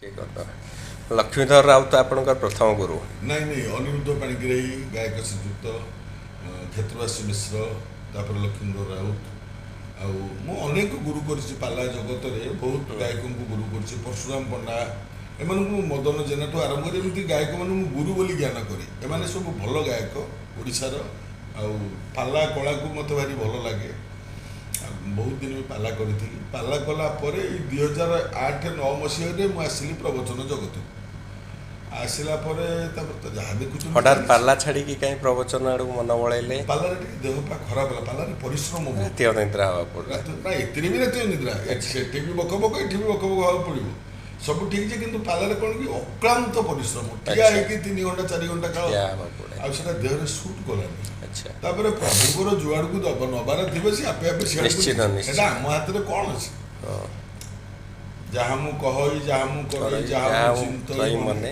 लक्ष्मीधर राउत आपणकर प्रथम गुरु नहीं नहीं अनिरुद्ध पाणिग्राही गायक श्रीजुक्त क्षेत्रवासी मिश्र तापर लक्ष्मीधर राउत अनेक गुरु कर पाला जगत में बहुत गायक को गुरु कर परशुराम पंडा एम मदन जेना ठू आरंभ कर गायक मैंने गुरु बोली ज्ञान करे सब भल गायक ओडार पाला कला को मत भारी भल लगे बहुत दिन भी पाला करी पाला कला 2008-9 मसीह मुझे प्रवचन जगत आसला जहाँ देखुँ हठात पाला छाड़ी कहीं प्रवचन आड़ मन बड़े पाला देह पा खराब है पाला परिश्रम निद्रा ना एति भी रात निद्रा सेठी भी बक बक ये भी बक बक हाँ पड़ो सब ठीक है कि पालार कौन कि अक्लांत परिश्रम ठिया है 3 घंटा 4 घंटा काल आसा देहरे सुट गलानी तापर प्रभुर जुआड़ को दब नबार थे सी आपे आपे सीटा आम हाथ में कौन अच्छे जहाँ मु कही जहाँ मु करी जहाँ चिंतन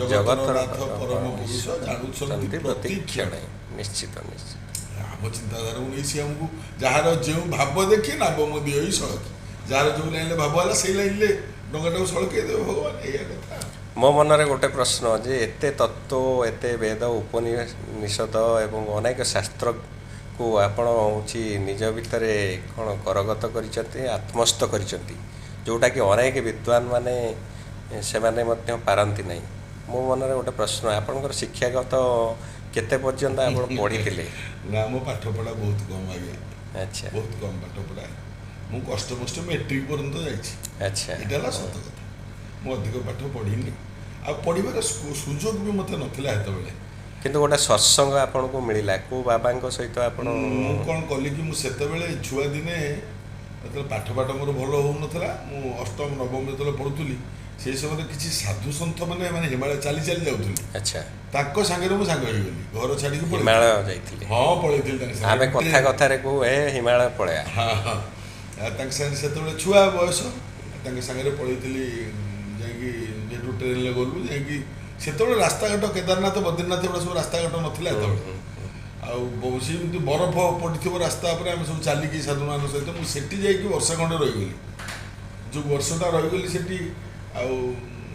जगत नाथ परम पुरुष जानुंट प्रतिक्षण निश्चित निश्चित आम चिंताधारा को नहीं आमको जार जो भाव देखी नाव मोदी सड़क जार जो लाइन भाव है से लाइन डंगाटा सड़कई देव भगवान या कथा मो मनरे गोटे प्रश्न जे एते तत्व एते वेद उपनिषद एवं अनेक शास्त्र को आपण हूँ निज भितर कौन करगत कर आत्मस्थ कर जोटा कि अनेक विद्वान माने से माने पारती नहीं मो मनरे गोटे प्रश्न आपणकर शिक्षागत केते पर्यंत आप पढ़ी ना मो पाठ पढ़ा बहुत कम आगे अच्छा बहुत कम पाठ पढ़ा मु कष्ट मष्ट मेट्रिक पर्यंत जाइए अच्छा यहाँ सत कथा मुझे अधिक पाठ पढ़ी आ पढ़ार सुजोग भी मत नाला हेतु किंतु गोटे सत्संग आपन को मिला को बाबा सहित आप कौन कली कि मुझे छुआ दिने जो पाठ पाठ मोर भल हो नाला मु अष्टम नवम जो पढ़ुली से समय किसी साधु सन्थ मैंने मैंने हिमालय चली चली जाऊँ अच्छा सांगे मुझे सांग हो घर छाड़ी हिमालय जाइए हाँ पलैली आम कथा कथार कहू ए हिमालय पलैया हाँ हाँ से छुआ बयस सांगे पलैली जेहतु ट्रेन में गलु जा रास्ता घाट केदारनाथ बद्रीनाथ एगुड़ा सब रास्ता घाट नाला आमती बरफ पड़ो रास्ता पर आम सब चलिकी साधु मान सहित मुझे जाकि वर्षा खंडे रहीगली जो वर्षटा रहीगली से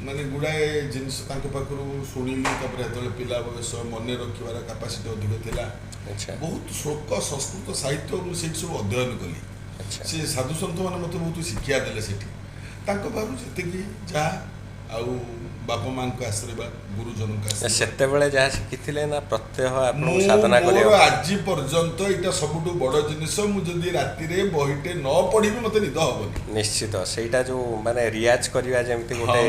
माने गुड़ाए जिनस पाखु शुणिली जो पिला बयस मन रखार कैपासीटी अधिक थिला बहुत श्लोक संस्कृत साहित्य मुझे सब अध्ययन कली से साधु सन्थ मैंने मत बहुत शिक्षा देले से बाहर जी जहाँ बापा माँ को आशीर्वाद गुरुजन से जहाँ शिखी ना प्रत्यह साधना आज पर्यंत यहाँ सब बड़ जिनिस मुझे राति बहीटे न पढ़ी मत निद हेनी निश्चित से जो माने रियाज करवा जमी गोटे